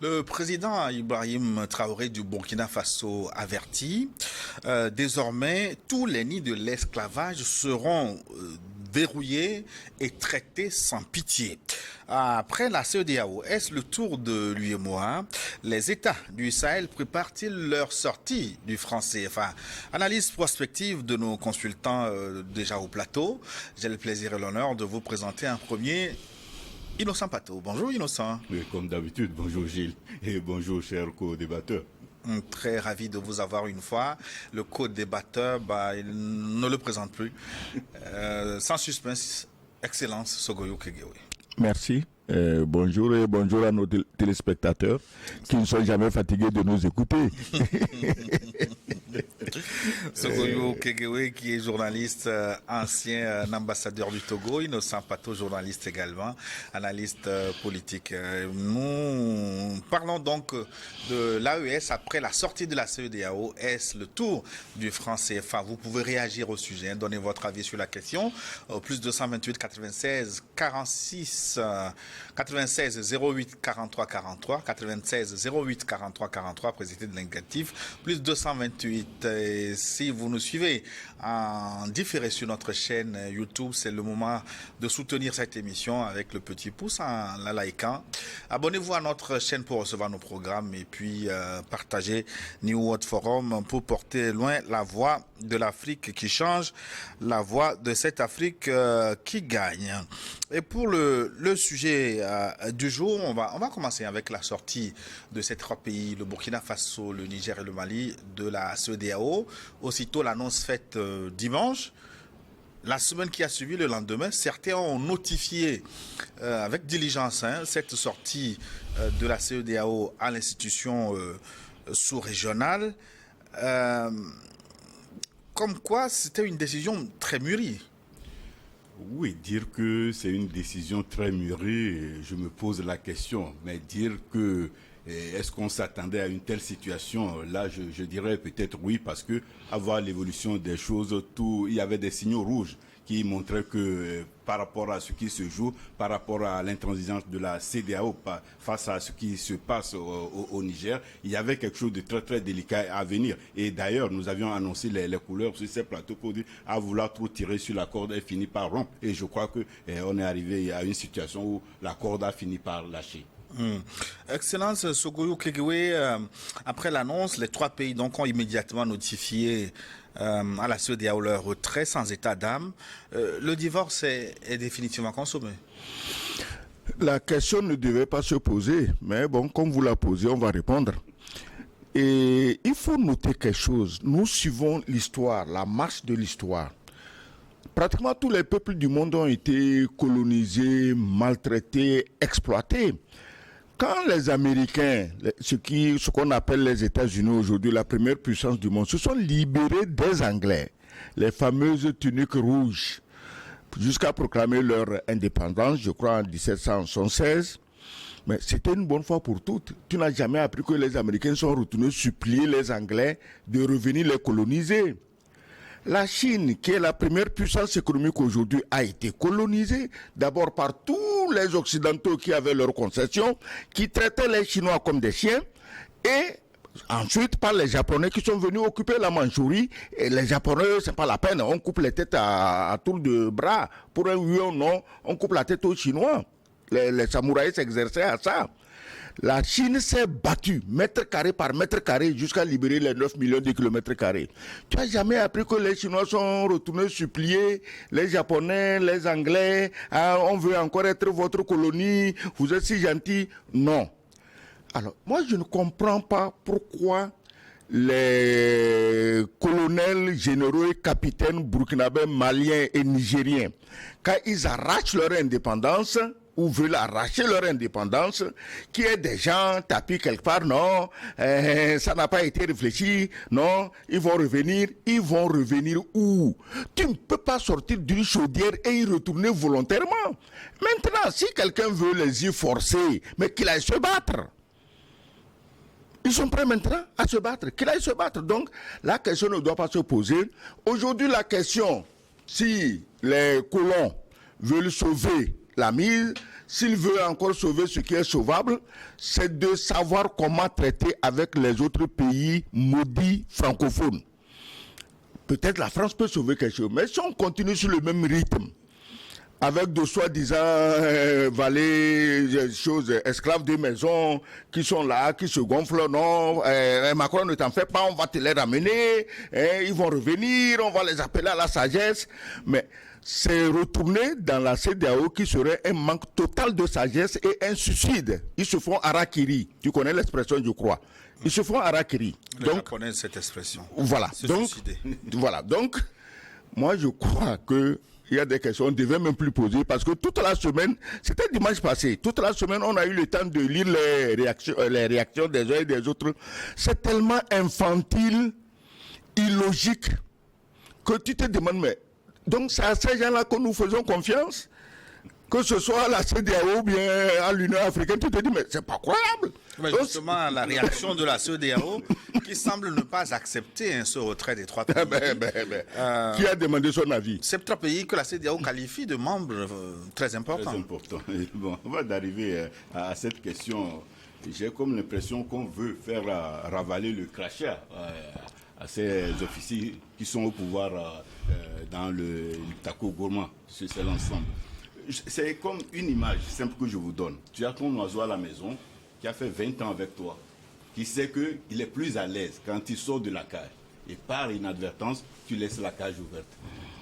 Le président Ibrahim Traoré du Burkina Faso avertit, désormais tous les nids de l'esclavage seront verrouillés et traités sans pitié. Après la CEDEAO, est-ce le tour de l'UEMOA? Les États du Sahel préparent-ils leur sortie du franc CFA? Analyse prospective de nos consultants déjà au plateau. J'ai le plaisir et l'honneur de vous présenter un premier, Innocent Pato. Bonjour Innocent. Oui, comme d'habitude, bonjour Gilles et bonjour chers co-débatteurs. Très ravi de vous avoir une fois. Le co-débatteur, il ne le présente plus. Sans suspense, Excellence Sogoyo Kegewe. Merci. Bonjour et bonjour à nos téléspectateurs qui ne sont jamais fatigués de nous écouter. Sogoyo Kegewe qui est journaliste, ancien ambassadeur du Togo, Innocent Pato, journaliste également, analyste politique. Nous parlons donc de l'AES après la sortie de la CEDEAO. Est-ce le tour du franc CFA? Vous pouvez réagir au sujet, donner votre avis sur la question. Plus 228 96 46 96 08 43 43 96 08 43 43 président de l'indicatif. Plus 228. Et si vous nous suivez en différé sur notre chaîne YouTube, c'est le moment de soutenir cette émission avec le petit pouce en la likant. Abonnez-vous à notre chaîne pour recevoir nos programmes et puis partagez New World Forum pour porter loin la voix de l'Afrique qui change, la voix de cette Afrique qui gagne. Et pour le sujet du jour, on va commencer avec la sortie de ces trois pays, le Burkina Faso, le Niger et le Mali, de la CEDEAO. Aussitôt l'annonce faite dimanche, la semaine qui a suivi, le lendemain, certains ont notifié avec diligence cette sortie de la CEDEAO à l'institution sous-régionale. Comme quoi, c'était une décision très mûrie. Oui, dire que c'est une décision très mûrie, je me pose la question. Mais dire que est-ce qu'on s'attendait à une telle situation? Là, je dirais peut-être oui, parce que à voir l'évolution des choses, il y avait des signaux rouges qui montraient que par rapport à ce qui se joue, par rapport à l'intransigeance de la CEDEAO face à ce qui se passe au Niger, il y avait quelque chose de très très délicat à venir. Et d'ailleurs, nous avions annoncé les couleurs sur ces plateaux pour dire à vouloir trop tirer sur la corde, elle finit par rompre. Et je crois que on est arrivé à une situation où la corde a fini par lâcher. Excellence Sogoyo Kegewe, après l'annonce, les trois pays donc ont immédiatement notifié à la CEDEAO leur retrait sans état d'âme. Le divorce est définitivement consommé. La question ne devait pas se poser, mais bon, comme vous la posez, on va répondre. Et il faut noter quelque chose. Nous suivons l'histoire, la marche de l'histoire. Pratiquement tous les peuples du monde ont été colonisés, maltraités, exploités. Quand les Américains, ce qu'on appelle les États-Unis aujourd'hui, la première puissance du monde, se sont libérés des Anglais, les fameuses tuniques rouges, jusqu'à proclamer leur indépendance, je crois en 1776, mais c'était une bonne fois pour toutes. Tu n'as jamais appris que les Américains sont retournés supplier les Anglais de revenir les coloniser. La Chine, qui est la première puissance économique aujourd'hui, a été colonisée d'abord par tous les Occidentaux qui avaient leurs concessions, qui traitaient les Chinois comme des chiens, et ensuite par les Japonais qui sont venus occuper la Mandchourie. Et les Japonais, c'est pas la peine, on coupe les têtes à tour de bras. Pour un oui ou non, on coupe la tête aux Chinois. Les samouraïs s'exerçaient à ça. La Chine s'est battue, mètre carré par mètre carré, jusqu'à libérer les 9 millions de kilomètres carrés. Tu n'as jamais appris que les Chinois sont retournés supplier les Japonais, les Anglais, on veut encore être votre colonie, vous êtes si gentils. Non. Alors, moi, je ne comprends pas pourquoi les colonels, généraux et capitaines burkinabés, maliens et nigériens, quand ils arrachent leur indépendance, ou veulent arracher leur indépendance, qui est des gens tapis quelque part, non, ça n'a pas été réfléchi, non, ils vont revenir où? Tu ne peux pas sortir d'une chaudière et y retourner volontairement. Maintenant, si quelqu'un veut les y forcer, mais qu'il aille se battre. Ils sont prêts maintenant à se battre, qu'il aille se battre. Donc, la question ne doit pas se poser. Aujourd'hui, la question, si les colons veulent sauver la mise, s'il veut encore sauver ce qui est sauvable, c'est de savoir comment traiter avec les autres pays maudits francophones. Peut-être la France peut sauver quelque chose, mais si on continue sur le même rythme, avec de soi-disant valets, choses, esclaves de maison qui sont là, qui se gonflent, non, Macron ne t'en fait pas, on va te les ramener, ils vont revenir, on va les appeler à la sagesse, mais c'est retourner dans la CEDEAO qui serait un manque total de sagesse et un suicide. Ils se font harakiri. Tu connais l'expression, je crois. Ils se font harakiri. Les Japonais, cette expression. Voilà. Donc, moi, je crois que il y a des questions qu'on ne devait même plus poser parce que toute la semaine, c'était dimanche passé, toute la semaine, on a eu le temps de lire les réactions des uns et des autres. C'est tellement infantile, illogique, que tu te demandes, mais donc c'est à ces gens-là que nous faisons confiance, que ce soit à la CEDEAO ou bien à l'Union africaine, tu te dis, mais c'est pas croyable. Mais justement, la réaction de la CEDEAO qui semble ne pas accepter ce retrait des 3 pays. Qui a demandé son avis? C'est 3 pays que la CEDEAO qualifie de membres très importants. Très important. Bon, avant d'arriver à cette question, j'ai comme l'impression qu'on veut faire ravaler le crachat à ces officiers qui sont au pouvoir dans le Tako gourmand. C'est l'ensemble. C'est comme une image simple que je vous donne. Tu as ton oiseau à la maison qui a fait 20 ans avec toi, qui sait qu'il est plus à l'aise quand il sort de la cage. Et par inadvertance, tu laisses la cage ouverte.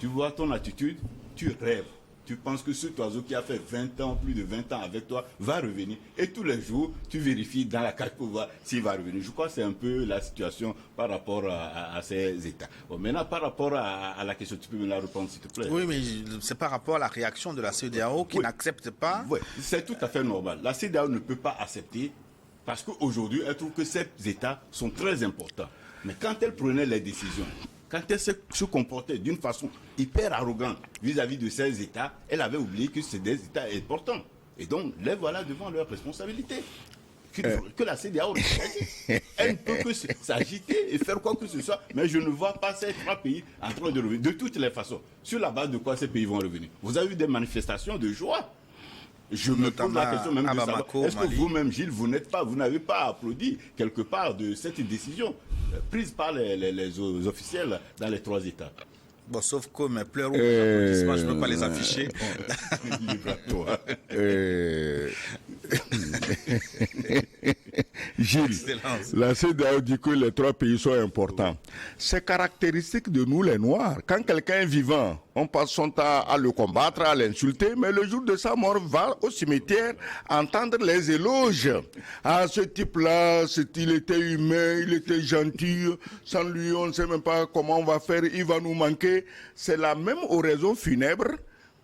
Tu vois ton attitude, tu rêves. Tu penses que cet oiseau qui a fait 20 ans, plus de 20 ans avec toi, va revenir. Et tous les jours, tu vérifies dans la cage pour voir s'il va revenir. Je crois que c'est un peu la situation par rapport à ces États. Bon, maintenant, par rapport à la question, tu peux me la répondre, s'il te plaît. Oui, mais c'est par rapport à la réaction de la CEDEAO qui n'accepte pas. Oui, c'est tout à fait normal. La CEDEAO ne peut pas accepter parce qu'aujourd'hui, elle trouve que ces États sont très importants. Mais quand elle prenait les décisions, quand elle se comportait d'une façon hyper arrogante vis-à-vis de ces États, elle avait oublié que c'est des États importants. Et donc, les voilà devant leurs responsabilités. Que la CEDEAO elle ne peut que s'agiter et faire quoi que ce soit, mais je ne vois pas ces 3 pays en train de revenir. De toutes les façons, sur la base de quoi ces pays vont revenir? Vous avez eu des manifestations de joie. Je me pose la question même de savoir, est-ce que vous-même, Gilles, vous n'avez pas applaudi quelque part de cette décision prise par les officiels dans les 3 États? Bon, sauf que mes pleurs ou mes applaudissements, je ne peux pas les afficher. Libre-toi. Gilles, la CEDEAO dit que les 3 pays sont importants. C'est caractéristique de nous les Noirs. Quand quelqu'un est vivant, on passe son temps à le combattre, à l'insulter, mais le jour de sa mort, va au cimetière entendre les éloges. Ah, ce type-là, il était humain, il était gentil, sans lui, on ne sait même pas comment on va faire, il va nous manquer. C'est la même oraison funèbre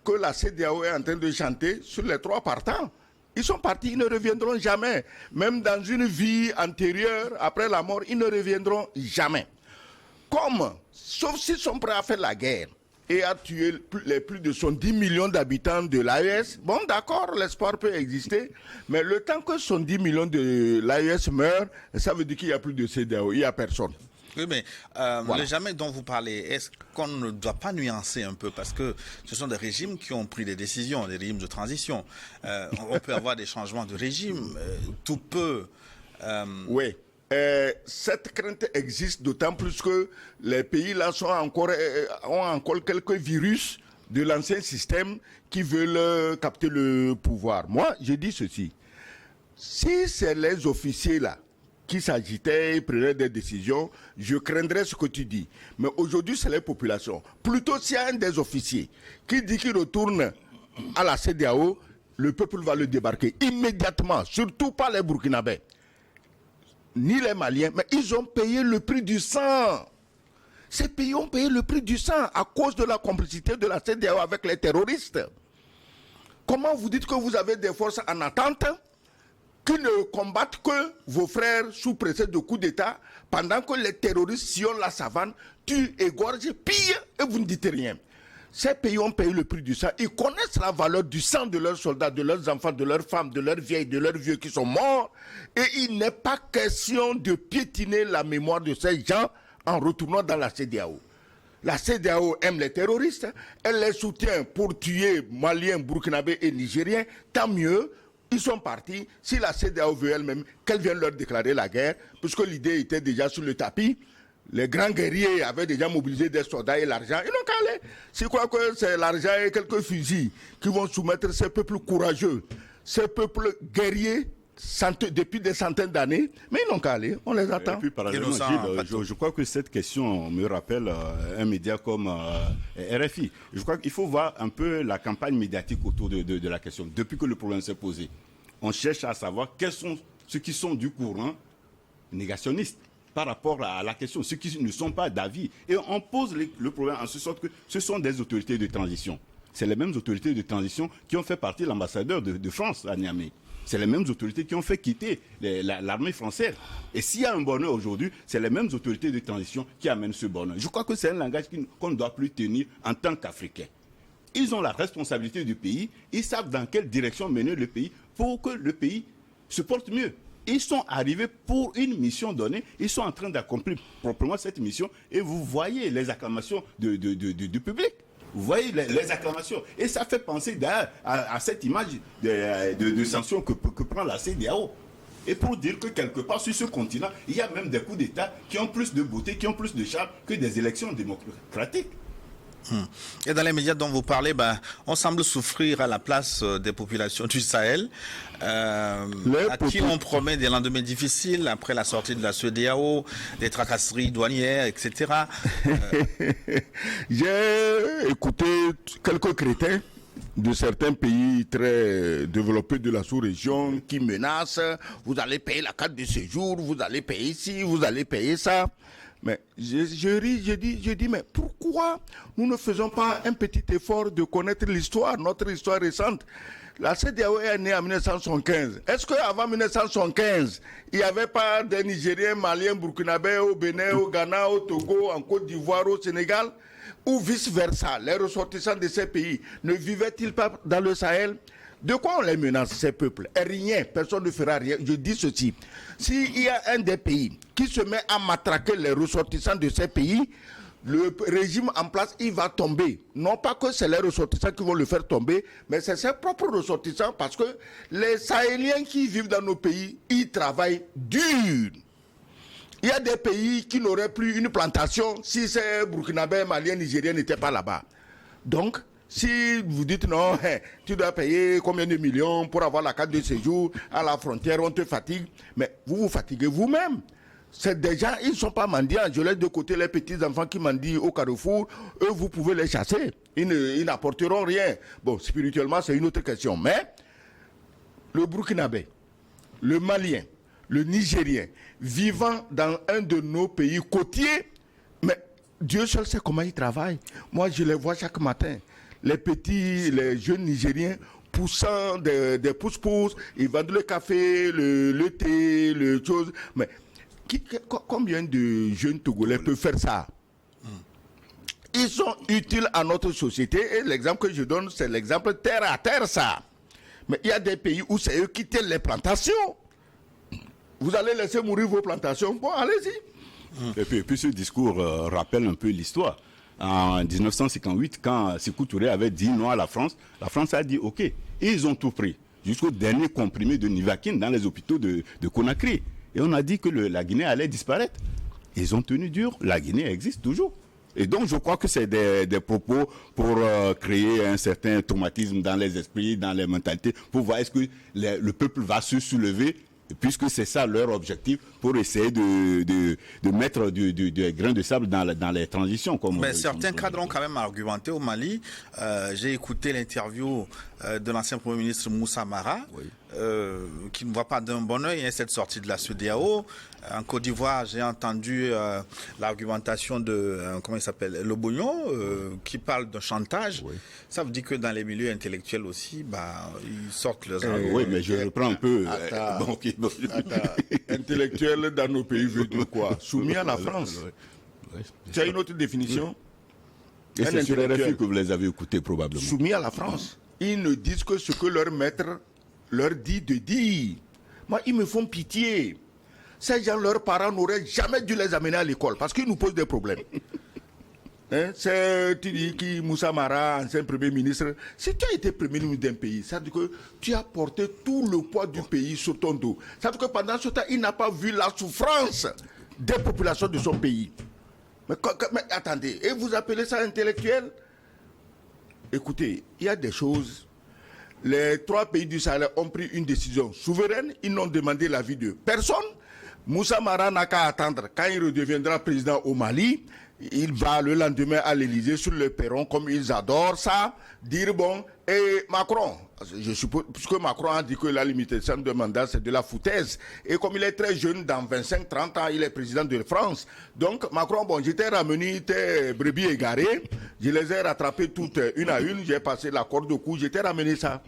que la CEDEAO est en train de chanter sur les 3 partants. Ils sont partis, ils ne reviendront jamais. Même dans une vie antérieure, après la mort, ils ne reviendront jamais. Sauf s'ils sont prêts à faire la guerre et à tuer les plus de 70 millions d'habitants de l'AES, bon d'accord, l'espoir peut exister, mais le temps que 70 millions de l'AES meurent, ça veut dire qu'il n'y a plus de CEDEAO, il n'y a personne. Oui, mais le jamais dont vous parlez, est-ce qu'on ne doit pas nuancer un peu? Parce que ce sont des régimes qui ont pris des décisions, des régimes de transition. On peut avoir des changements de régime, tout peut... Oui. Cette crainte existe d'autant plus que les pays là ont encore quelques virus de l'ancien système qui veulent capter le pouvoir. Moi, je dis ceci. Si c'est les officiers là qui s'agitaient et prenaient des décisions, je craindrais ce que tu dis. Mais aujourd'hui, c'est les populations. Plutôt s'il y a un des officiers qui dit qu'il retourne à la CEDEAO, le peuple va le débarquer immédiatement, surtout pas les Burkinabés, ni les Maliens, mais ils ont payé le prix du sang. Ces pays ont payé le prix du sang à cause de la complicité de la CEDEAO avec les terroristes. Comment vous dites que vous avez des forces en attente qui ne combattent que vos frères sous précédent de coup d'État pendant que les terroristes sillonnent la savane, tuent, égorgent, pillent et vous ne dites rien? Ces pays ont payé le prix du sang. Ils connaissent la valeur du sang de leurs soldats, de leurs enfants, de leurs femmes, de leurs vieilles, de leurs vieux qui sont morts. Et il n'est pas question de piétiner la mémoire de ces gens en retournant dans la CEDEAO. La CEDEAO aime les terroristes, elle les soutient pour tuer Maliens, Burkinabés et Nigériens, tant mieux. Ils sont partis. Si la CEDEAO veut elle-même, qu'elle vienne leur déclarer la guerre, puisque l'idée était déjà sur le tapis. Les grands guerriers avaient déjà mobilisé des soldats et l'argent. Ils n'ont qu'à aller. Je crois que c'est l'argent et quelques fusils qui vont soumettre ces peuples courageux, ces peuples guerriers depuis des centaines d'années. Mais ils n'ont qu'à aller. On les attend. Et puis, parallèlement, Gilles, je crois que cette question me rappelle un média comme RFI. Je crois qu'il faut voir un peu la campagne médiatique autour de la question. Depuis que le problème s'est posé, on cherche à savoir quels sont ceux qui sont du courant négationniste par rapport à la question, ceux qui ne sont pas d'avis. Et on pose le problème en ce sorte que ce sont des autorités de transition. C'est les mêmes autorités de transition qui ont fait partir l'ambassadeur de France à Niamey. C'est les mêmes autorités qui ont fait quitter l'armée française. Et s'il y a un bonheur aujourd'hui, c'est les mêmes autorités de transition qui amènent ce bonheur. Je crois que c'est un langage qu'on ne doit plus tenir en tant qu'Africains. Ils ont la responsabilité du pays, ils savent dans quelle direction mener le pays pour que le pays se porte mieux. Ils sont arrivés pour une mission donnée, ils sont en train d'accomplir proprement cette mission et vous voyez les acclamations du public. Vous voyez les acclamations. Et ça fait penser d'ailleurs à cette image de sanction que prend la CEDEAO. Et pour dire que quelque part sur ce continent, il y a même des coups d'État qui ont plus de beauté, qui ont plus de charme que des élections démocratiques. Et dans les médias dont vous parlez, on semble souffrir à la place des populations du Sahel, à qui on promet des lendemains difficiles après la sortie de la CEDEAO, des tracasseries douanières, etc. J'ai écouté quelques crétins de certains pays très développés de la sous-région qui menacent, vous allez payer la carte de séjour, vous allez payer ci, vous allez payer ça. Mais je ris, je dis, mais pourquoi nous ne faisons pas un petit effort de connaître l'histoire, notre histoire récente? La CEDEAO est née en 1975. Est-ce qu'avant 1975, il n'y avait pas des Nigériens, Maliens, Burkinabés au Bénin, au Ghana, au Togo, en Côte d'Ivoire, au Sénégal? Ou vice-versa, les ressortissants de ces pays ne vivaient-ils pas dans le Sahel? De quoi on les menace, ces peuples? Rien, personne ne fera rien. Je dis ceci, s'il y a un des pays qui se met à matraquer les ressortissants de ces pays, le régime en place, il va tomber. Non pas que c'est les ressortissants qui vont le faire tomber, mais c'est ses propres ressortissants parce que les Sahéliens qui vivent dans nos pays, ils travaillent dur. Il y a des pays qui n'auraient plus une plantation si ces Burkinabés, Maliens, Nigériens n'étaient pas là-bas. Donc, si vous dites non, tu dois payer combien de millions pour avoir la carte de séjour à la frontière, on te fatigue, mais vous vous fatiguez vous-même. C'est déjà, ils ne sont pas mendiants. Je laisse de côté les petits-enfants qui mendient au carrefour. Eux, vous pouvez les chasser. Ils n'apporteront rien. Bon, spirituellement, c'est une autre question. Mais le Burkinabé, le Malien, le Nigérien, vivant dans un de nos pays côtiers, mais Dieu seul sait comment ils travaillent. Moi, je les vois chaque matin. Les jeunes Nigériens poussant des pousse-pousse, ils vendent le café, le thé, le chose. Mais combien de jeunes Togolais peuvent faire ça? Ils sont utiles à notre société et l'exemple que je donne, c'est l'exemple terre à terre, ça. Mais il y a des pays où c'est eux qui tiennent les plantations. Vous allez laisser mourir vos plantations? Bon, allez-y. Et puis ce discours rappelle un peu l'histoire. En 1958, quand Sékou Touré avait dit non à la France a dit OK. Et ils ont tout pris, jusqu'au dernier comprimé de Nivaquine dans les hôpitaux de Conakry. Et on a dit que la Guinée allait disparaître. Ils ont tenu dur, la Guinée existe toujours. Et donc je crois que c'est des propos pour créer un certain traumatisme dans les esprits, dans les mentalités, pour voir est-ce que le peuple va se soulever, puisque c'est ça leur objectif, pour essayer de mettre du grain de sable dans les transitions. Mais certains cadres ont quand même argumenté au Mali. J'ai écouté l'interview de l'ancien Premier ministre Moussa Mara, oui, qui ne voit pas d'un bon oeil cette sortie de la CEDEAO. En Côte d'Ivoire, j'ai entendu l'argumentation de, comment il s'appelle, Lobognon, qui parle de chantage. Oui. Ça veut dire que dans les milieux intellectuels aussi, ils sortent leurs arguments. Oui, mais je reprends un peu. Intellectuel dans nos pays veut dire quoi? Soumis à la France. Tu as une autre définition? Et c'est sur les RFI que vous les avez écoutés probablement. Soumis à la France. Ils ne disent que ce que leur maître leur dit de dire. Moi, ils me font pitié. Ces gens, leurs parents n'auraient jamais dû les amener à l'école parce qu'ils nous posent des problèmes. Hein, c'est, tu dis qui Moussa Mara, ancien Premier ministre. Si tu as été Premier ministre d'un pays, ça veut dire que tu as porté tout le poids du pays sur ton dos. Ça veut dire que pendant ce temps, il n'a pas vu la souffrance des populations de son pays. Mais attendez, et vous appelez ça intellectuel? Écoutez, il y a des choses. Les 3 pays du Sahel ont pris une décision souveraine. Ils n'ont demandé l'avis de personne. Moussa Mara n'a qu'à attendre. Quand il redeviendra président au Mali, il va le lendemain à l'Élysée sur le perron, comme ils adorent ça, dire bon, et Macron, je suppose, puisque Macron a dit que la limitation de mandat c'est de la foutaise, et comme il est très jeune, dans 25-30 ans, il est président de France. Donc Macron, bon, j'étais ramené tes brebis égarées, je les ai rattrapées toutes une à une, j'ai passé la corde au cou, j'étais ramené ça.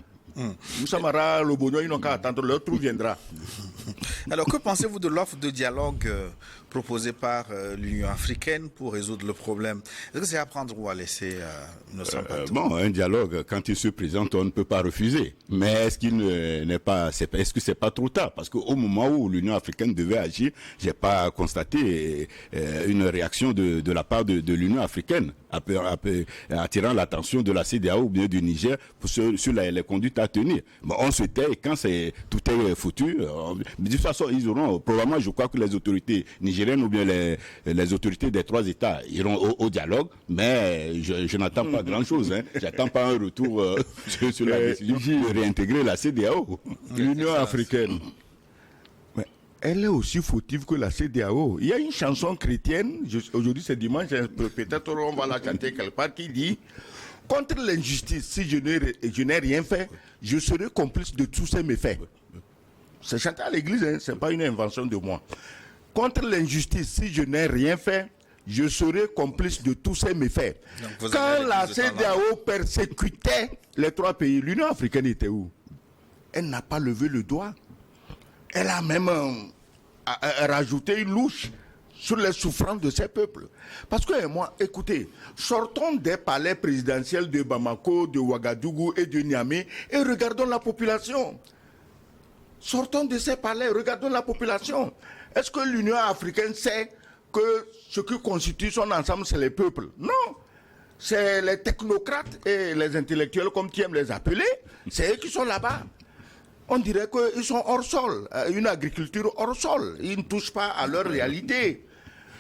Moussa Mara, le Bognon, ils n'ont qu'à attendre, leur trou viendra. Alors, que pensez-vous de l'offre de dialogue proposée par l'Union africaine pour résoudre le problème? Est-ce que c'est à prendre ou à laisser bon, un dialogue, quand il se présente, on ne peut pas refuser. Mais est-ce qu'il n'est pas, est-ce que c'est pas trop tard? Parce qu'au moment où l'Union africaine devait agir, j'ai pas constaté une réaction de la part de l'Union africaine, attirant l'attention de la CEDEAO ou bien du Niger sur les conduites à tenir. Bon, on se tait et quand tout est foutu, de toute façon, ils auront, probablement, je crois que les autorités nigériennes ou bien les autorités des 3 États iront au dialogue, mais je n'attends pas grand-chose. Hein. J'attends pas un retour sur la décision de réintégrer la CEDEAO. L'Union africaine, elle est aussi fautive que la CEDEAO. Il y a une chanson chrétienne, aujourd'hui c'est dimanche, peut-être on va la chanter quelque part, qui dit « Contre l'injustice, si je n'ai rien fait, je serai complice de tous ces méfaits. » C'est chanté à l'église, hein, ce n'est pas une invention de moi. Contre l'injustice, si je n'ai rien fait, je serai complice de tous ces méfaits. Quand la CEDEAO persécutait les 3 pays, l'Union africaine était où? Elle n'a pas levé le doigt. Elle a même rajouté une louche sur les souffrances de ces peuples. Parce que moi, écoutez, sortons des palais présidentiels de Bamako, de Ouagadougou et de Niamey et regardons la population. Sortons de ces palais, regardons la population. Est-ce que l'Union africaine sait que ce qui constitue son ensemble, c'est les peuples? Non. C'est les technocrates et les intellectuels, comme tu aimes les appeler, c'est eux qui sont là-bas. On dirait qu'ils sont hors sol, une agriculture hors sol. Ils ne touchent pas à leur réalité.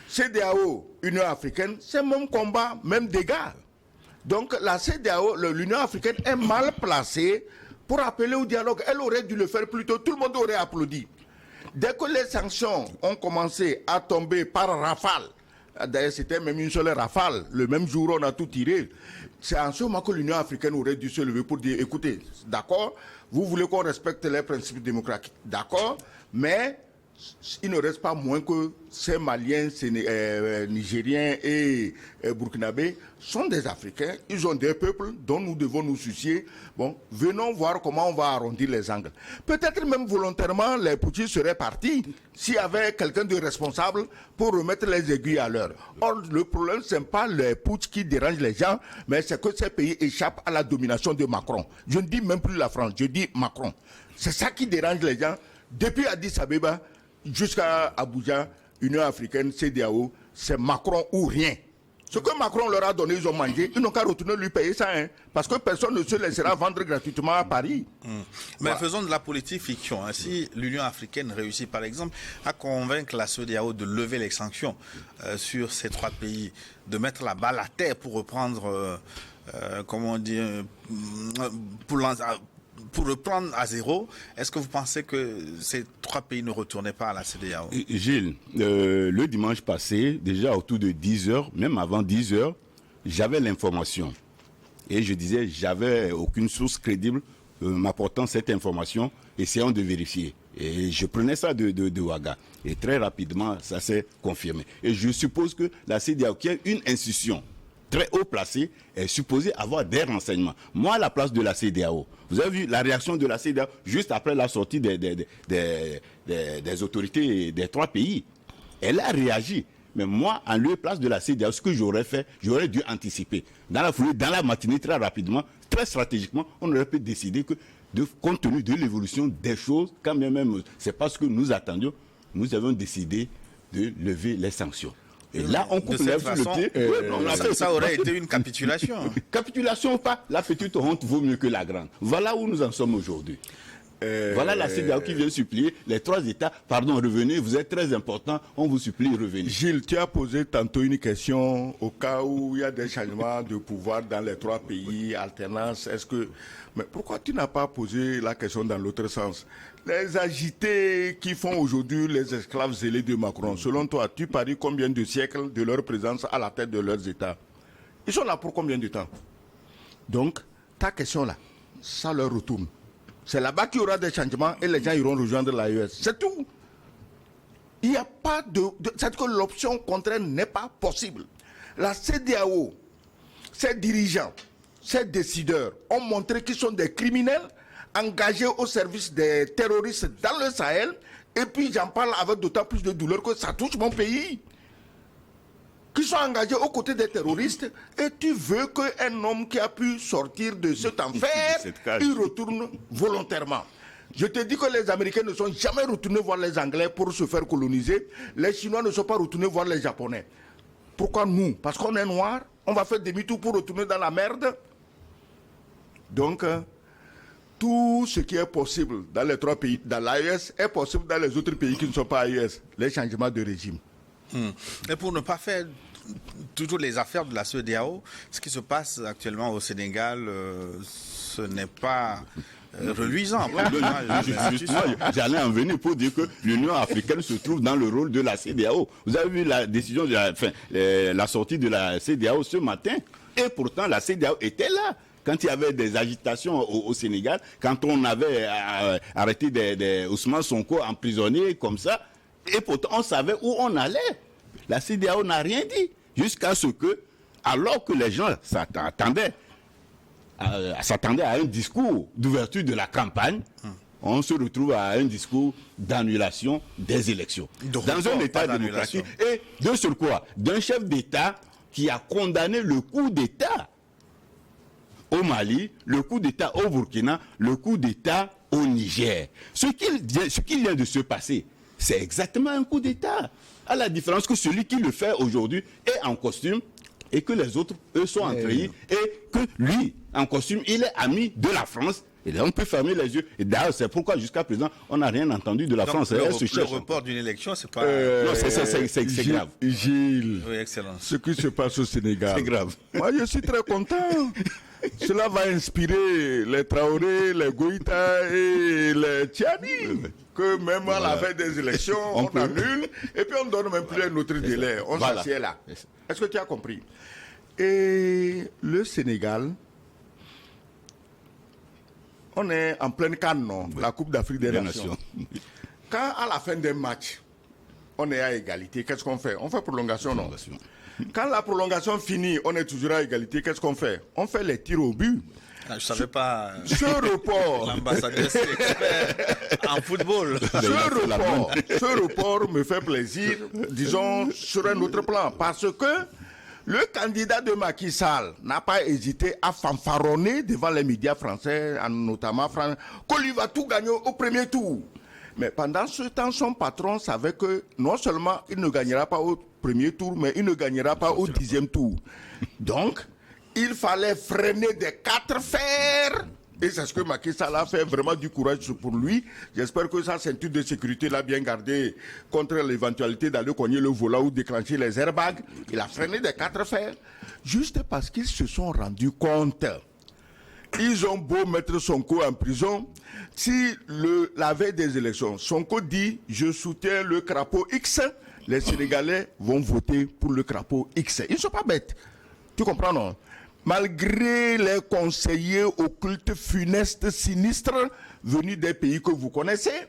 CEDEAO, Union africaine, c'est même combat, même dégâts. Donc la CEDEAO, l'Union africaine est mal placée pour appeler au dialogue. Elle aurait dû le faire plus tôt, tout le monde aurait applaudi. Dès que les sanctions ont commencé à tomber par rafale, d'ailleurs c'était même une seule rafale, le même jour on a tout tiré, c'est en ce moment que l'Union africaine aurait dû se lever pour dire, écoutez, d'accord, vous voulez qu'on respecte les principes démocratiques, d'accord, mais il ne reste pas moins que ces Maliens, ces Nigériens et Burkinabés sont des Africains, ils ont des peuples dont nous devons nous soucier. Bon, venons voir comment on va arrondir les angles. Peut-être même volontairement, les putschistes seraient partis s'il y avait quelqu'un de responsable pour remettre les aiguilles à l'heure. Or, le problème, ce n'est pas les putsch qui dérangent les gens, mais c'est que ces pays échappent à la domination de Macron. Je ne dis même plus la France, je dis Macron. C'est ça qui dérange les gens. Depuis Addis Abeba jusqu'à Abuja, Union africaine, CEDEAO, c'est Macron ou rien. Ce que Macron leur a donné, ils ont mangé, ils n'ont qu'à retourner lui payer ça, hein, parce que personne ne se laissera vendre gratuitement à Paris. Mais voilà. Faisons de la politique fiction. Hein. Si l'Union africaine réussit, par exemple, à convaincre la CEDEAO de lever les sanctions sur ces 3 pays, de mettre la balle à terre pour reprendre, comment dire, pour reprendre à zéro, est-ce que vous pensez que ces 3 pays ne retournaient pas à la CEDEAO? Gilles, le dimanche passé, déjà autour de 10h, même avant 10h, j'avais l'information. Et je disais, j'avais aucune source crédible m'apportant cette information, essayons de vérifier. Et je prenais ça de Ouaga. Et très rapidement, ça s'est confirmé. Et je suppose que la CEDEAO, qui est une institution très haut placée, est supposée avoir des renseignements. Moi, à la place de la CEDEAO, vous avez vu la réaction de la CEDEAO juste après la sortie des autorités des 3 pays. Elle a réagi. Mais moi, en lieu et place de la CEDEAO, ce que j'aurais fait, j'aurais dû anticiper. Dans la foulée, dans la matinée, très rapidement, très stratégiquement, on aurait pu décider que, compte tenu de l'évolution des choses, quand même, c'est pas ce que nous attendions, nous avons décidé de lever les sanctions. Et là, on coupe l'herbe sur le pied. Ça aurait été une capitulation. Capitulation ou pas, la petite honte vaut mieux que la grande. Voilà où nous en sommes aujourd'hui. Voilà la CEDEAO qui vient supplier les 3 États, pardon, revenez, vous êtes très important, on vous supplie, revenez. Gilles, tu as posé tantôt une question au cas où il y a des changements de pouvoir dans les 3 pays, alternance, mais pourquoi tu n'as pas posé la question dans l'autre sens? Les agités qui font aujourd'hui les esclaves zélés de Macron, selon toi, tu paries combien de siècles de leur présence à la tête de leurs États? Ils sont là pour combien de temps? Donc, ta question là, ça leur retourne. C'est là-bas qu'il y aura des changements et les gens iront rejoindre l'AES. C'est tout. Il n'y a pas c'est que l'option contraire n'est pas possible. La CEDEAO, ses dirigeants, ses décideurs ont montré qu'ils sont des criminels engagés au service des terroristes dans le Sahel. Et puis j'en parle avec d'autant plus de douleur que ça touche mon pays. Qui sont engagés aux côtés des terroristes, et tu veux qu'un homme qui a pu sortir de cet enfer, il retourne volontairement. Je te dis que les Américains ne sont jamais retournés voir les Anglais pour se faire coloniser. Les Chinois ne sont pas retournés voir les Japonais. Pourquoi nous? Parce qu'on est noirs, on va faire demi-tour pour retourner dans la merde. Donc, tout ce qui est possible dans les 3 pays, dans l'AES, est possible dans les autres pays qui ne sont pas AES. Les changements de régime. Et pour ne pas faire toujours les affaires de la CEDEAO, ce qui se passe actuellement au Sénégal, ce n'est pas reluisant. J'allais en venir pour dire que l'Union africaine se trouve dans le rôle de la CEDEAO. Vous avez vu la décision, la sortie de la CEDEAO ce matin, et pourtant la CEDEAO était là. Quand il y avait des agitations au Sénégal, quand on avait arrêté Ousmane Sonko emprisonné comme ça, et pourtant, on savait où on allait. La CEDEAO n'a rien dit. Jusqu'à ce que, alors que les gens s'attendaient à un discours d'ouverture de la campagne, on se retrouve à un discours d'annulation des élections. Dans un État démocratique. Et de surcroît, d'un chef d'État qui a condamné le coup d'État au Mali, le coup d'État au Burkina, le coup d'État au Niger. Ce qui vient de se passer, c'est exactement un coup d'État. À la différence que celui qui le fait aujourd'hui est en costume et que les autres, eux, sont en treillis et que lui, en costume, il est ami de la France. Et là, on peut fermer les yeux. Et d'ailleurs, c'est pourquoi jusqu'à présent, on n'a rien entendu de la France. Le report d'une élection, c'est pas... non, c'est grave. Gilles, oui, excellent. Ce qui se passe au Sénégal, c'est grave. Moi, je suis très content. Cela va inspirer les Traoré, les Goïta et les Tchani. Que même à la veille des élections, on annule et puis on ne donne même plus un autre délai. On s'assied là. Est-ce que tu as compris? Et le Sénégal, on est en pleine canne, non? La Coupe d'Afrique des Nations. Quand à la fin d'un match, on est à égalité, qu'est-ce qu'on fait? On fait prolongation, non? Quand la prolongation finit, on est toujours à égalité, qu'est-ce qu'on fait? On fait les tirs au but. Je ne savais pas. Ce report. L'ambassadeur, c'est expert en football. Ce report me fait plaisir, disons, sur un autre plan. Parce que le candidat de Macky Sall n'a pas hésité à fanfaronner devant les médias français, notamment français, qu'on lui va tout gagner au premier tour. Mais pendant ce temps, son patron savait que non seulement il ne gagnera pas au premier tour, mais il ne gagnera pas au 10e tour. Donc, il fallait freiner des 4 fers. Et c'est ce que Macky Sall a fait, vraiment du courage pour lui. J'espère que sa ceinture de sécurité l'a bien gardé contre l'éventualité d'aller cogner le volant ou déclencher les airbags. Il a freiné des 4 fers, juste parce qu'ils se sont rendus compte. Ils ont beau mettre Sonko en prison, si la veille des élections, Sonko dit « je soutiens le crapaud X », les Sénégalais vont voter pour le crapaud X. Ils ne sont pas bêtes. Tu comprends, non? Malgré les conseillers occultes, funestes, sinistres, venus des pays que vous connaissez,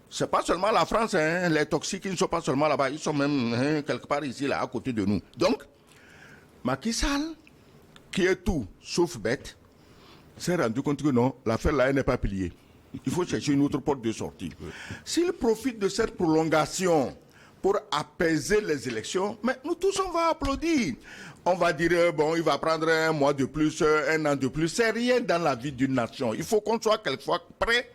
c'est pas seulement la France, hein, les toxiques, ils ne sont pas seulement là-bas, ils sont même quelque part ici, là, à côté de nous. Donc, Macky Sall, qui est tout sauf bête, s'est rendu compte que non, l'affaire là, elle n'est pas pliée. Il faut chercher une autre porte de sortie. S'il profite de cette prolongation pour apaiser les élections, mais nous tous, on va applaudir. On va dire, bon, il va prendre un mois de plus, un an de plus. C'est rien dans la vie d'une nation. Il faut qu'on soit quelquefois prêt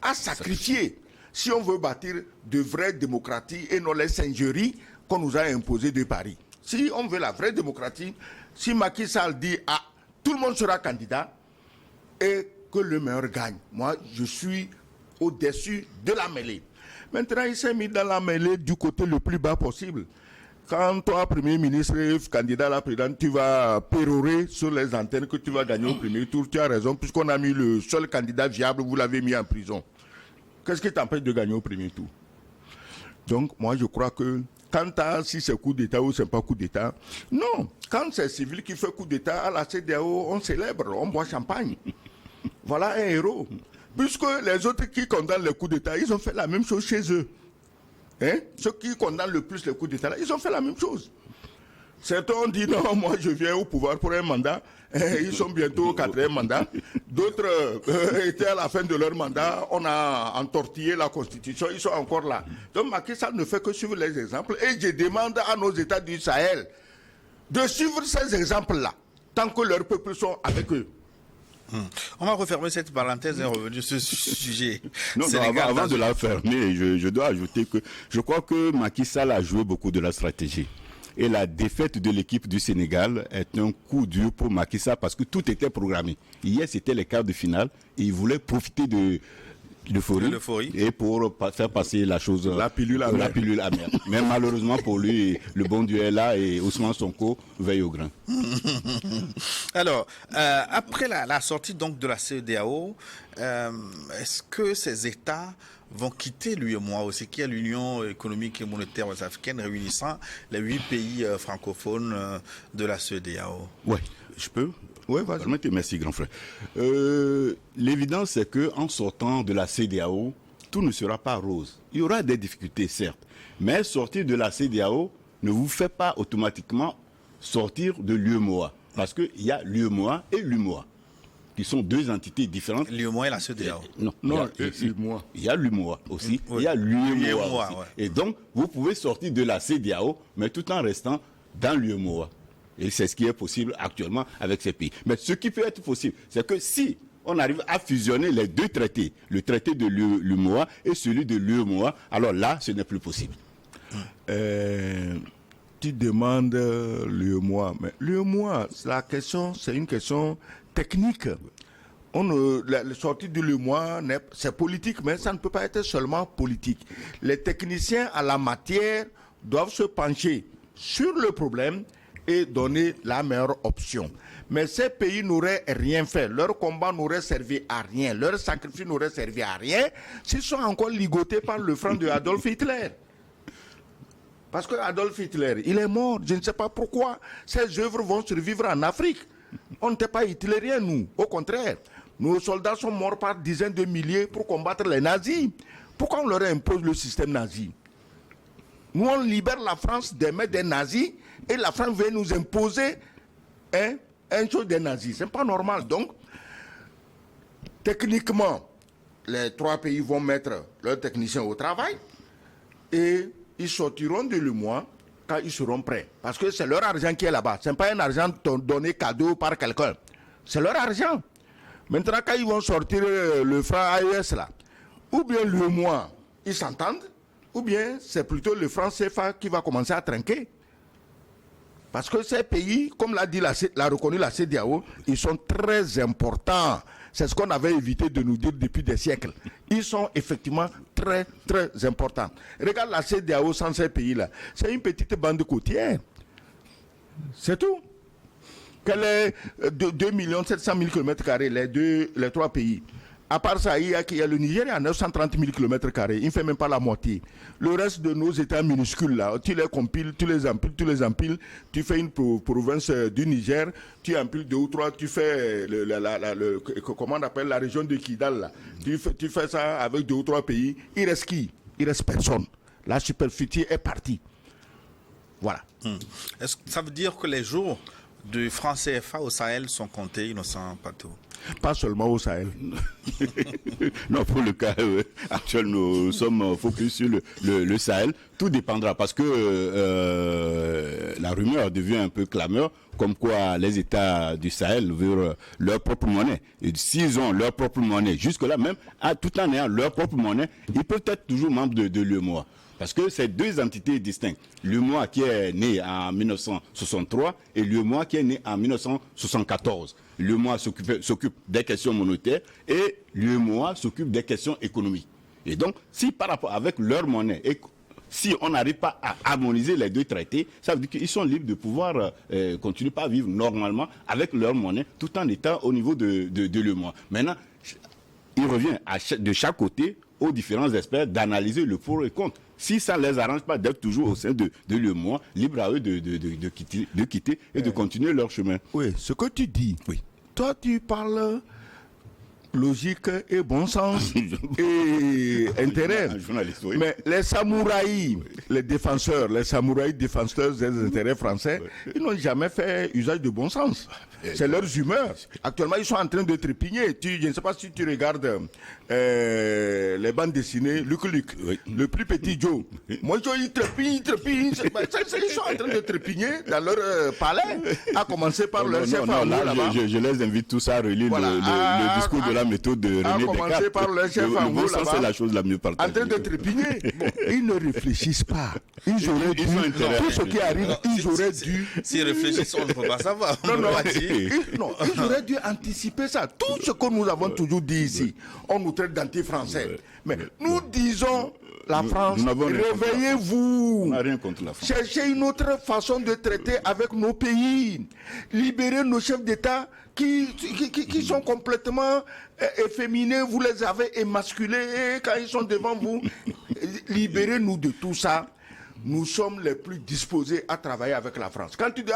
à sacrifier. Si on veut bâtir de vraies démocraties et non les singeries qu'on nous a imposé de Paris. Si on veut la vraie démocratie, si Macky Sall dit « Ah, tout le monde sera candidat et que le meilleur gagne », moi, je suis au-dessus de la mêlée. Maintenant, il s'est mis dans la mêlée du côté le plus bas possible. Quand toi, Premier ministre et candidat à la présidence, tu vas pérorer sur les antennes que tu vas gagner au premier tour, tu as raison, puisqu'on a mis le seul candidat viable, vous l'avez mis en prison. Qu'est-ce qui t'empêche de gagner au premier tour? Donc, moi, je crois que quant à si c'est coup d'État ou c'est pas coup d'État, non. Quand c'est civil qui fait coup d'État, à la CEDEAO, on célèbre, on boit champagne. Voilà un héros. Puisque les autres qui condamnent les coups d'État, ils ont fait la même chose chez eux. Hein? Ceux qui condamnent le plus les coups d'État, ils ont fait la même chose. Certains ont dit non, moi je viens au pouvoir pour un mandat. Ils sont bientôt au 4e mandat. D'autres étaient à la fin de leur mandat. On a entortillé la Constitution. Ils sont encore là. Donc Macky Sall ne fait que suivre les exemples. Et je demande à nos États du Sahel de suivre ces exemples-là, tant que leurs peuples sont avec eux. On va refermer cette parenthèse et revenir sur ce sujet. Non, avant de la fermer, je dois ajouter que je crois que Macky Sall a joué beaucoup de la stratégie. Et la défaite de l'équipe du Sénégal est un coup dur pour Macky Sall parce que tout était programmé. Hier, c'était les quarts de finale et il voulait profiter de l'euphorie et pour faire passer la chose, la pilule amère. Mais malheureusement pour lui, le bon Dieu est là et Ousmane Sonko veille au grain. Alors, après la sortie donc de la CEDEAO, est-ce que ces États vont quitter l'UEMOA aussi, qui est l'Union économique et monétaire ouest-africaine réunissant les 8 pays francophones de la CEDEAO? Oui, je peux. Oui, vas-y. Merci, grand frère. L'évidence, c'est qu'en sortant de la CEDEAO, tout ne sera pas rose. Il y aura des difficultés, certes. Mais sortir de la CEDEAO ne vous fait pas automatiquement sortir de l'UEMOA. Parce qu'il y a l'UEMOA et l'UMOA, qui sont deux entités différentes. L'UEMOA et la CEDEAO. Non, il y a l'UMOA aussi. Oui. Il y a l'UEMOA aussi. Ouais. Et donc, vous pouvez sortir de la CEDEAO, mais tout en restant dans l'UEMOA. Et c'est ce qui est possible actuellement avec ces pays. Mais ce qui peut être possible, c'est que si on arrive à fusionner les deux traités, le traité de l'UMOA et celui de l'UEMOA, alors là, ce n'est plus possible. Tu demandes l'UEMOA, mais l'UEMOA, c'est une question technique. La sortie de l'UEMOA, c'est politique, mais ça ne peut pas être seulement politique. Les techniciens à la matière doivent se pencher sur le problème et donner la meilleure option. Mais ces pays n'auraient rien fait. Leur combat n'aurait servi à rien. Leur sacrifice n'aurait servi à rien s'ils sont encore ligotés par le franc de Adolf Hitler. Parce que Adolf Hitler, il est mort. Je ne sais pas pourquoi ces œuvres vont survivre en Afrique. On n'était pas hitlériens, nous. Au contraire. Nos soldats sont morts par dizaines de milliers pour combattre les nazis. Pourquoi on leur impose le système nazi? Nous, on libère la France des mains des nazis et la France veut nous imposer un chose des nazis. Ce n'est pas normal. Donc, techniquement, les 3 pays vont mettre leurs techniciens au travail et ils sortiront de l'UEMOA quand ils seront prêts. Parce que c'est leur argent qui est là-bas. Ce n'est pas un argent donné cadeau par quelqu'un. C'est leur argent. Maintenant, quand ils vont sortir le franc AES là, ou bien l'UEMOA, ils s'entendent, ou bien c'est plutôt le franc CFA qui va commencer à trinquer. Parce que ces pays, comme l'a reconnu la CEDEAO, ils sont très importants. C'est ce qu'on avait évité de nous dire depuis des siècles. Ils sont effectivement très, très importants. Regarde la CEDEAO sans ces pays-là. C'est une petite bande côtière. C'est tout. Quel est 2 700 000 km2, les 3 pays. À part ça, il y a le Nigeria à 930 000 km2. Il ne fait même pas la moitié. Le reste de nos États minuscules, là, tu les compiles, tu les empiles. Tu fais une province du Niger, tu empiles 2 ou 3, tu fais comment on appelle la région de Kidal, là. Tu fais ça avec 2 ou 3 pays. Il reste qui? Il reste personne. La superficie est partie. Voilà. Est-ce que ça veut dire que les jours de franc CFA au Sahel sont comptés, Innocent Pato? Pas seulement au Sahel. Non, pour le cas actuel, nous sommes focus sur le Sahel. Tout dépendra parce que la rumeur devient un peu clameur, comme quoi les États du Sahel veulent leur propre monnaie. Et s'ils ont leur propre monnaie, jusque-là même, tout en ayant leur propre monnaie, ils peuvent être toujours membres de l'UEMOA. Parce que c'est deux entités distinctes. L'UEMOA qui est né en 1963 et l'UEMOA qui est né en 1974. L'UEMOA s'occupe des questions monétaires et l'UEMOA s'occupe des questions économiques. Et donc, si par rapport avec leur monnaie, et si on n'arrive pas à harmoniser les deux traités, ça veut dire qu'ils sont libres de pouvoir continuer à vivre normalement avec leur monnaie tout en étant au niveau de l'UEMOA. Maintenant, il revient de chaque côté aux différents experts d'analyser le pour et le contre. Si ça ne les arrange pas d'être toujours au sein de l'UEMOA, libre à eux de quitter et de continuer leur chemin. Oui, ce que tu dis, oui. Toi tu parles logique et bon sens et intérêt. Oui. Mais les samouraïs, les samouraïs défenseurs des intérêts français, ils n'ont jamais fait usage de bon sens. C'est leurs humeurs. Actuellement, ils sont en train de trépigner. Je ne sais pas si tu regardes les bandes dessinées, Lucky Luke, le plus petit Joe. Moi, Joe, il trépigne. Ils sont en train de trépigner dans leur palais, à commencer par leur chef là-bas. Je les invite tous à relire le discours de la méthode de René Descartes. Par le chef en haut là-bas, c'est la chose la mieux partagée. En train de trépigner. Bon, ils ne réfléchissent pas. Ils auraient dû. Tout ce qui arrive, ils auraient dû. S'ils réfléchissent, on ne peut pas savoir. Ils auraient dû anticiper ça. Tout ce que nous avons toujours dit ici, on nous traite d'anti-français. Mais nous disons. La France, réveillez-vous. On n'a rien contre la France. Cherchez une autre façon de traiter avec nos pays. Libérez nos chefs d'État qui sont complètement efféminés. Vous les avez émasculés quand ils sont devant vous. Libérez-nous de tout ça. Nous sommes les plus disposés à travailler avec la France. Quand tu dis,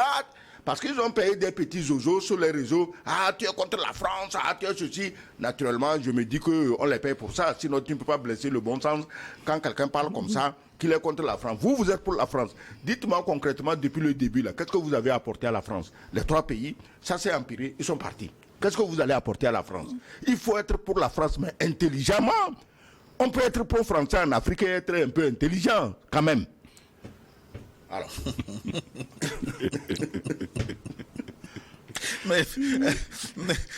parce qu'ils ont payé des petits zozos sur les réseaux. Tu es contre la France, tu es ceci. Naturellement, je me dis qu'on les paye pour ça. Sinon, tu ne peux pas blesser le bon sens quand quelqu'un parle comme ça, qu'il est contre la France. Vous êtes pour la France. Dites-moi concrètement, depuis le début, qu'est-ce que vous avez apporté à la France? Les trois pays, ça s'est empiré, ils sont partis. Qu'est-ce que vous allez apporter à la France? Il faut être pour la France, mais intelligemment. On peut être pro-français en Afrique et être un peu intelligent, quand même. Alors. mais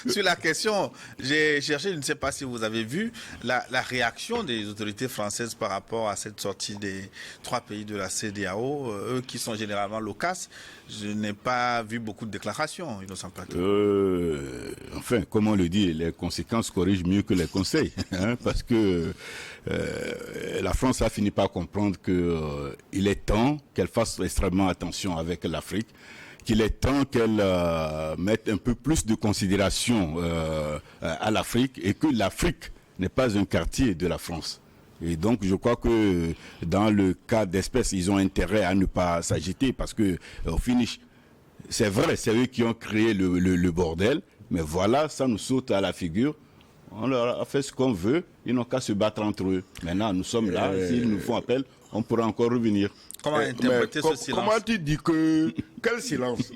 sur la question, j'ai cherché, je ne sais pas si vous avez vu la réaction des autorités françaises par rapport à cette sortie des trois pays de la CEDEAO, eux qui sont généralement loquaces. Je n'ai pas vu beaucoup de déclarations, Innocent Pato. Enfin, comme on le dit, les conséquences corrigent mieux que les conseils, parce que la France a fini par comprendre qu'il est temps qu'elle fasse extrêmement attention avec l'Afrique, qu'il est temps qu'elle mette un peu plus de considération à l'Afrique et que l'Afrique n'est pas un quartier de la France. Et donc, je crois que dans le cas d'espèces, ils ont intérêt à ne pas s'agiter parce que, au finish, c'est vrai, c'est eux qui ont créé le bordel, mais voilà, ça nous saute à la figure. On leur a fait ce qu'on veut, ils n'ont qu'à se battre entre eux. Maintenant, nous sommes là, s'ils nous font appel, on pourra encore revenir. Comment interpréter ce silence? Comment tu dis que... Quel silence?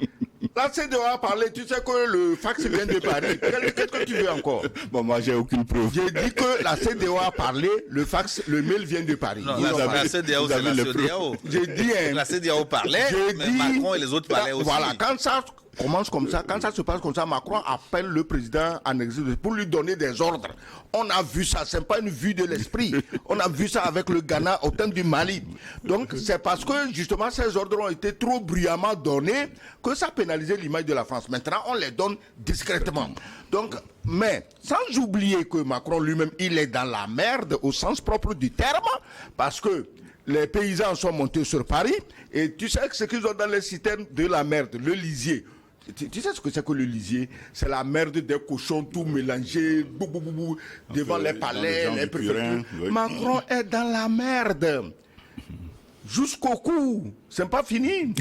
La CEDEAO a parlé, tu sais que le fax vient de Paris. Qu'est-ce que tu veux encore? Bon, moi, j'ai aucune preuve. J'ai dit que la CEDEAO a parlé, le mail vient de Paris. Non, la CEDEAO, c'est la CEDEAO. J'ai dit... La CEDEAO parlait, mais Macron et les autres parlaient aussi. Voilà, quand ça commence comme ça, quand ça se passe comme ça, Macron appelle le président en exil pour lui donner des ordres. On a vu ça, c'est pas une vue de l'esprit. On a vu ça avec le Ghana au temps du Mali. Donc c'est parce que justement ces ordres ont été trop bruyamment donnés que ça pénalisait l'image de la France. Maintenant, on les donne discrètement. Donc, mais sans oublier que Macron lui-même, il est dans la merde au sens propre du terme, parce que les paysans sont montés sur Paris et tu sais ce qu'ils ont dans les citernes de la merde, le lisier. Tu sais ce que c'est que le lisier? C'est la merde des cochons tout mélangés devant les palais, les préfectures. Oui. Macron est dans la merde. Jusqu'au cou. C'est pas fini.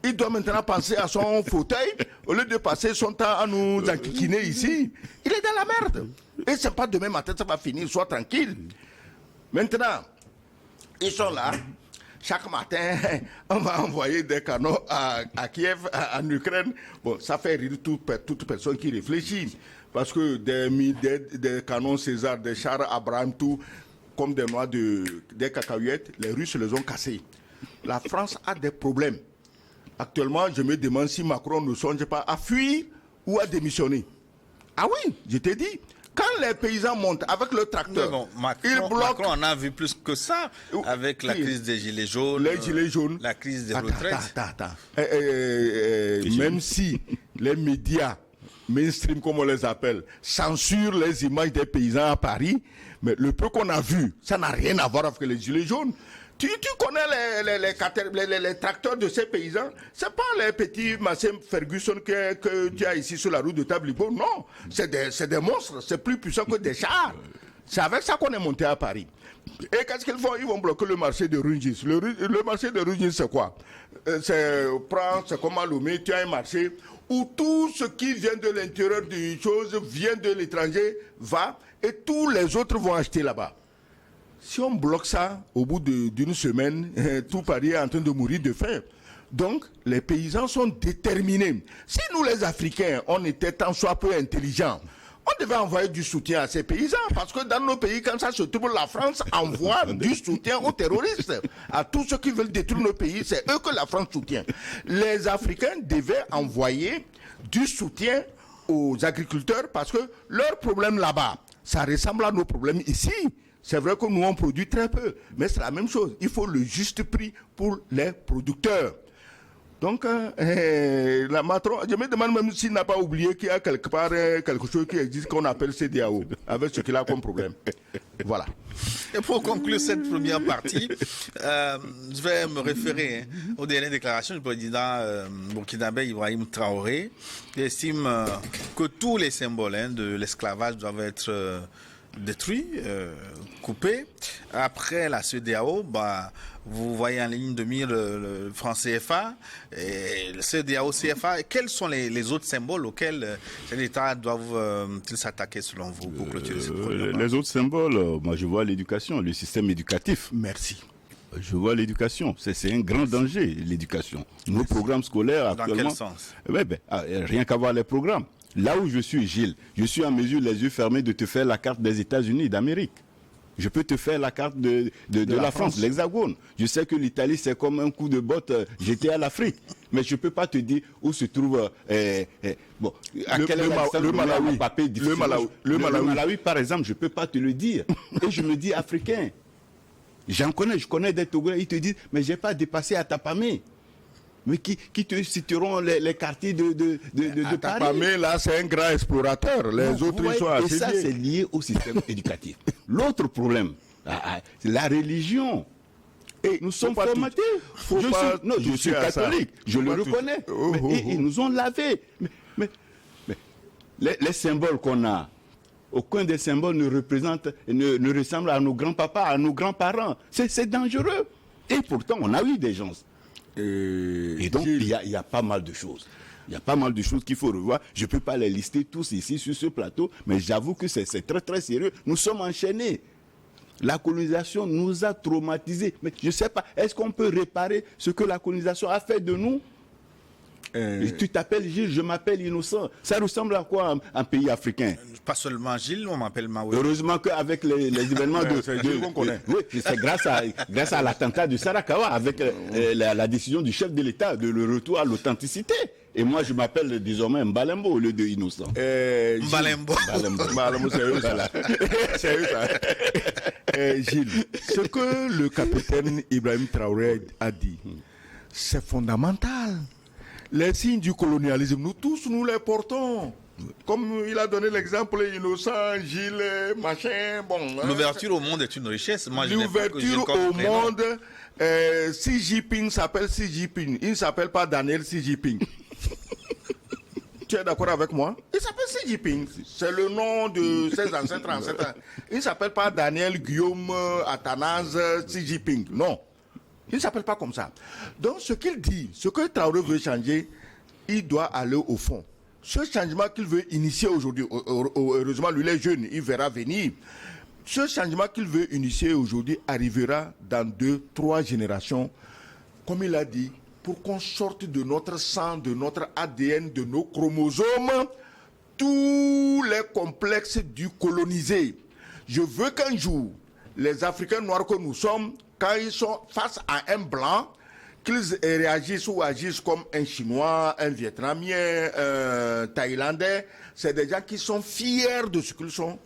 Il doit maintenant penser à son fauteuil au lieu de passer son temps à nous enquiquiner ici. Il est dans la merde. Et c'est pas demain matin, ça va finir. Sois tranquille. Maintenant, ils sont là. Chaque matin, on va envoyer des canons à Kiev, en Ukraine. Bon, ça fait rire toute personne qui réfléchit. Parce que des canons César, des chars Abraham, tout, comme des noix des cacahuètes, les Russes les ont cassés. La France a des problèmes. Actuellement, je me demande si Macron ne songe pas à fuir ou à démissionner. Ah oui, je t'ai dit. Quand les paysans montent avec le tracteur, Bon, ils bloquent. Macron en a vu plus que ça avec la crise des gilets jaunes. Les gilets jaunes. La crise des retraites. Même si les médias mainstream, comme on les appelle, censurent les images des paysans à Paris, mais le peu qu'on a vu, ça n'a rien à voir avec les gilets jaunes. Tu connais les tracteurs de ces paysans? C'est pas les petits Massey Ferguson que tu as ici sur la route de Tablibo, non. C'est des monstres, c'est plus puissant que des chars. C'est avec ça qu'on est monté à Paris. Et qu'est-ce qu'ils font? Ils vont bloquer le marché de Rungis. Le marché de Rungis, c'est quoi? C'est comme à Lomé, tu as un marché où tout ce qui vient de l'intérieur d'une chose vient de l'étranger, va, et tous les autres vont acheter là-bas. Si on bloque ça, au bout d'une semaine, tout Paris est en train de mourir de faim. Donc, les paysans sont déterminés. Si nous, les Africains, on était tant soit peu intelligents, on devait envoyer du soutien à ces paysans, parce que dans nos pays, quand ça se trouve, la France envoie du soutien aux terroristes, à tous ceux qui veulent détruire nos pays, c'est eux que la France soutient. Les Africains devaient envoyer du soutien aux agriculteurs, parce que leurs problèmes là-bas, ça ressemble à nos problèmes ici. C'est vrai que nous, on produit très peu, mais c'est la même chose. Il faut le juste prix pour les producteurs. Donc, la Macron, je me demande même s'il n'a pas oublié qu'il y a quelque part quelque chose qui existe qu'on appelle CEDEAO, avec ce qu'il a comme problème. Voilà. Et pour conclure cette première partie, je vais me référer aux dernières déclarations du président burkinabé Ibrahim Traoré, qui estime que tous les symboles de l'esclavage doivent être détruits, coupés. Après la CEDEAO, vous voyez en ligne de mire le franc CFA et le CEDEAO CFA. Quels sont les autres symboles auxquels les États doivent-ils s'attaquer selon vous pour clôturer cette première? Les autres symboles, moi je vois l'éducation, le système éducatif. Merci. Je vois l'éducation. C'est un grand danger, l'éducation. Nos programmes scolaires actuellement... Dans quel sens? Rien qu'à voir les programmes. Là où je suis, Gilles, je suis en mesure, les yeux fermés, de te faire la carte des États-Unis d'Amérique. Je peux te faire la carte de la France, l'Hexagone. Je sais que l'Italie, c'est comme un coup de botte jeté à l'Afrique. Mais je ne peux pas te dire où se trouve... le Malawi, par exemple, je ne peux pas te le dire. Et je me dis africain. Je connais des Togolais, ils te disent, mais je n'ai pas dépassé Atapamé. Mais qui te citeront les quartiers de Paris. Atapamé, là, c'est un grand explorateur. Les autres, ils sont assez. Et ça, c'est lié au système éducatif. L'autre problème, c'est la religion. Et nous sommes formatés. Je suis catholique, je le reconnais. Mais ils nous ont lavé. Mais les symboles qu'on a, aucun des symboles ne ressemble à nos grands-papas, à nos grands-parents. C'est dangereux. Et pourtant, on a eu des gens. Et donc, il y a pas mal de choses. Il y a pas mal de choses qu'il faut revoir. Je ne peux pas les lister tous ici sur ce plateau, mais j'avoue que c'est très très sérieux. Nous sommes enchaînés. La colonisation nous a traumatisés. Mais je ne sais pas, est-ce qu'on peut réparer ce que la colonisation a fait de nous? Tu t'appelles Gilles, je m'appelle Innocent. Ça ressemble à quoi un pays africain? Pas seulement Gilles, on m'appelle Maoué. Heureusement qu'avec les événements qu'on connaît. Oui, c'est grâce à l'attentat de Sarakawa, avec la décision du chef de l'État de le retour à l'authenticité. Et moi, je m'appelle désormais Mbalembo au lieu de Innocent. Mbalembo. Mbalembo, c'est eux ça. C'est eux ça. Gilles, ce que le capitaine Ibrahim Traoré a dit, c'est fondamental. Les signes du colonialisme, nous tous, nous les portons. Comme il a donné l'exemple, Innocent, Gilles, machin, bon. L'ouverture au monde est une richesse. L'ouverture au monde, Xi Jinping s'appelle Xi Jinping. Il ne s'appelle pas Daniel Xi Jinping. Tu es d'accord avec moi? Il s'appelle Xi Jinping. C'est le nom de ses ancêtres. Il ne s'appelle pas Daniel Guillaume Athanase Xi Jinping. Non. Il ne s'appelle pas comme ça. Donc, ce qu'il dit, ce que Traoré veut changer, il doit aller au fond. Ce changement qu'il veut initier aujourd'hui, heureusement, lui, il est jeune, il verra venir. Ce changement qu'il veut initier aujourd'hui arrivera dans 2-3 générations, comme il a dit, pour qu'on sorte de notre sang, de notre ADN, de nos chromosomes, tous les complexes du colonisé. Je veux qu'un jour, les Africains noirs que nous sommes, quand ils sont face à un blanc qu'ils réagissent ou agissent comme un Chinois, un Vietnamien, un Thaïlandais. C'est des gens qui sont fiers de ce qu'ils sont.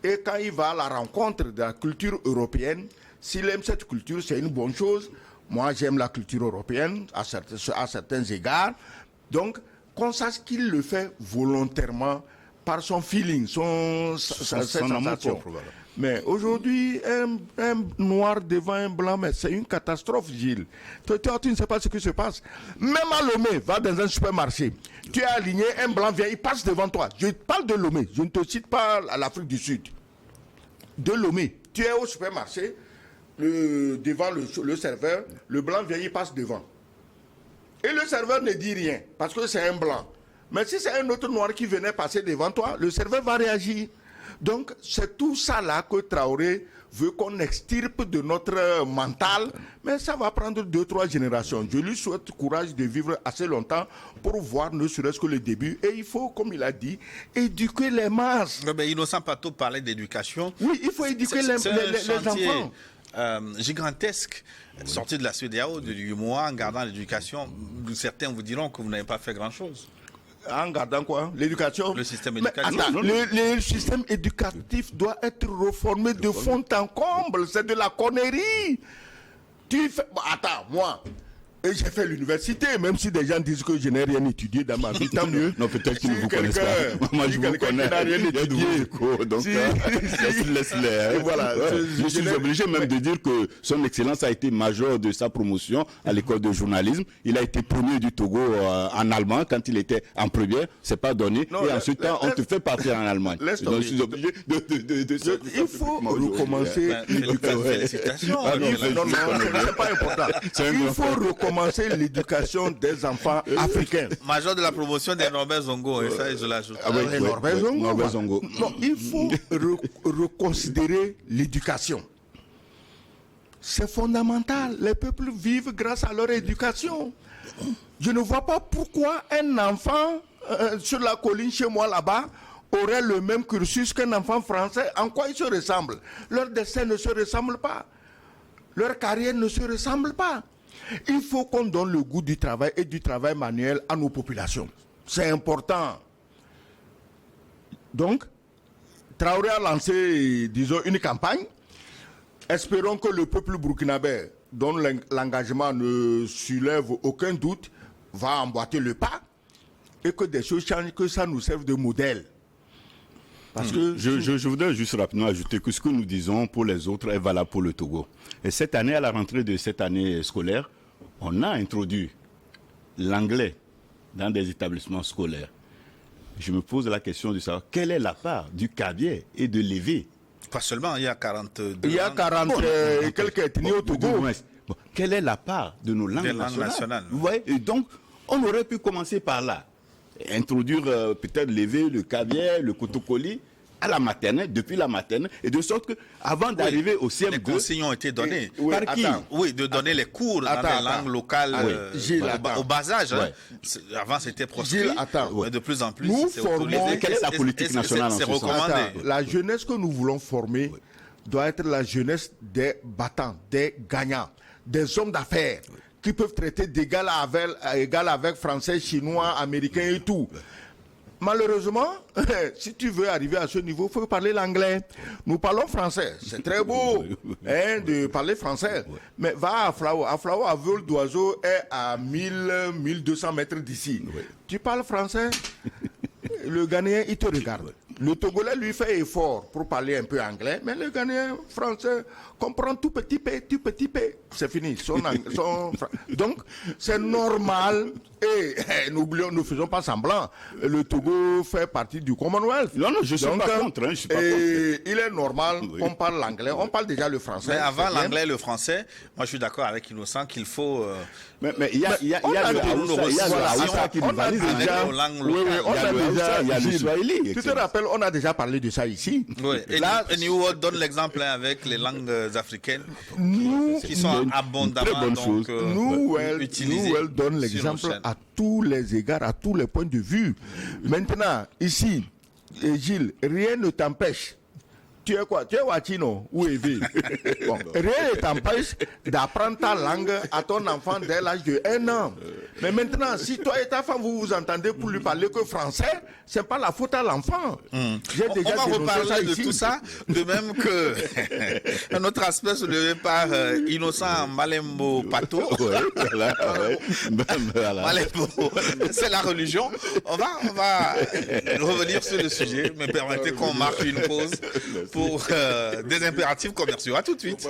Et quand il va à la rencontre de la culture européenne, s'il aime cette culture, c'est une bonne chose. Moi, j'aime la culture européenne à certains égards. Donc, qu'on sache qu'il le fait volontairement par son feeling, son sensation. Mais aujourd'hui, un noir devant un blanc, mais c'est une catastrophe, Gilles. Toi, tu ne sais pas ce qui se passe. Même à Lomé, va dans un supermarché. Tu es aligné, un blanc vient, il passe devant toi. Je parle de Lomé, je ne te cite pas à l'Afrique du Sud. De Lomé, tu es au supermarché, devant le serveur, le blanc vient, il passe devant. Et le serveur ne dit rien, parce que c'est un blanc. Mais si c'est un autre noir qui venait passer devant toi, le serveur va réagir. Donc, c'est tout ça là que Traoré veut qu'on extirpe de notre mental. Mais ça va prendre 2-3 générations. Je lui souhaite courage de vivre assez longtemps pour voir ne serait-ce que le début. Et il faut, comme il a dit, éduquer les masses. Mais Innocent Pato parlait d'éducation. Oui, il faut éduquer les enfants. Gigantesque, sorti de la CEDEAO, du mois, en gardant l'éducation. Certains vous diront que vous n'avez pas fait grand-chose. En gardant quoi? L'éducation? Le système éducatif. Attends, le système éducatif doit être reformé de fond en comble. C'est de la connerie. Tu fais... Bon, attends, moi... Et j'ai fait l'université, même si des gens disent que je n'ai rien étudié dans ma vie, tant mieux. Non, peut-être qu'ils ne vous connaissent pas. Moi, je vous connais. N'a rien étudié. Donc, laisse-les. Voilà. Je suis obligé même de dire que son excellence a été major de sa promotion à l'école de journalisme. Il a été premier du Togo en allemand quand il était en première. C'est pas donné. Et ensuite, on te fait partir en Allemagne. Donc, je suis obligé de... Il faut recommencer l'éducation. Félicitations. Non, c'est pas important. Il faut recommencer l'éducation des enfants africains. Major de la promotion des Norbert Zongo, et ça, je l'ajoute. Norbert Zongo. Non, il faut reconsidérer l'éducation. C'est fondamental. Les peuples vivent grâce à leur éducation. Je ne vois pas pourquoi un enfant sur la colline chez moi là-bas aurait le même cursus qu'un enfant français. En quoi ils se ressemblent? Leur destin ne se ressemble pas. Leur carrière ne se ressemble pas. Il faut qu'on donne le goût du travail et du travail manuel à nos populations. C'est important. Donc, Traoré a lancé, disons, une campagne. Espérons que le peuple burkinabé, dont l'engagement ne soulève aucun doute, va emboîter le pas et que des choses changent, que ça nous serve de modèle. Parce que je voudrais juste rapidement ajouter que ce que nous disons pour les autres est valable pour le Togo. Et cette année, à la rentrée de cette année scolaire, on a introduit l'anglais dans des établissements scolaires. Je me pose la question de savoir quelle est la part du cavier et de l'évé. Pas seulement, il y a 42 il y a 40 et quelques ethnies au Togo. Quelle est la part de nos langues nationales? Vous voyez? Et donc, on aurait pu commencer par là. Introduire peut-être l'évé, le caviar, le kotokoli à la maternelle, depuis la maternelle, et de sorte que avant d'arriver au CM2... Les consignes ont été données. Par qui? Oui, de donner les cours dans les langues locales au bas âge. Hein. Avant, c'était proscrit, mais de plus en plus, c'est autorisé. Quelle est la politique nationale en ce sens? La jeunesse que nous voulons former doit être la jeunesse des battants, des gagnants, des hommes d'affaires, qui peuvent traiter d'égal à égal avec Français, Chinois, Américains et tout. Malheureusement, si tu veux arriver à ce niveau, il faut parler l'anglais. Nous parlons français. C'est très beau de parler français. Mais va à Flao. À Flao, à vol d'oiseau est à 1200 mètres d'ici. Tu parles français, le Ghanéen, il te regarde. Le Togolais lui fait effort pour parler un peu anglais, mais le Ghanéen français comprend tout petit p. C'est fini. Donc, c'est normal. Et n'oublions, ne faisons pas semblant. Le Togo fait partie du Commonwealth. Non, je ne suis pas contre. Je suis pas contre. Il est normal qu'on parle l'anglais. On parle déjà le français. Mais avant l'anglais et le français, moi je suis d'accord avec Innocent qu'il faut... Mais il y a le Hausa qui nous valise déjà. Il y a le Swahili. Tu te rappelles, on a déjà parlé de ça ici. Oui. Et New World donne l'exemple avec les langues africaines qui sont abondamment utilisées. New World donne l'exemple à tous les égards, à tous les points de vue. Maintenant, ici, Gilles, rien ne t'empêche Tu es quoi? Tu es Watino ou Evi? Bon, rien ne t'empêche d'apprendre ta langue à ton enfant dès l'âge de 1 an. Mais maintenant, si toi et ta femme, vous vous entendez pour lui parler que français, c'est pas la faute à l'enfant. On va reparler de tout ça, de même que un autre aspect soulevé par Innocent Malembo Pato. Malembo, c'est la religion. On va revenir sur le sujet, mais permettez qu'on marque une pause pour des impératifs commerciaux. À tout de suite.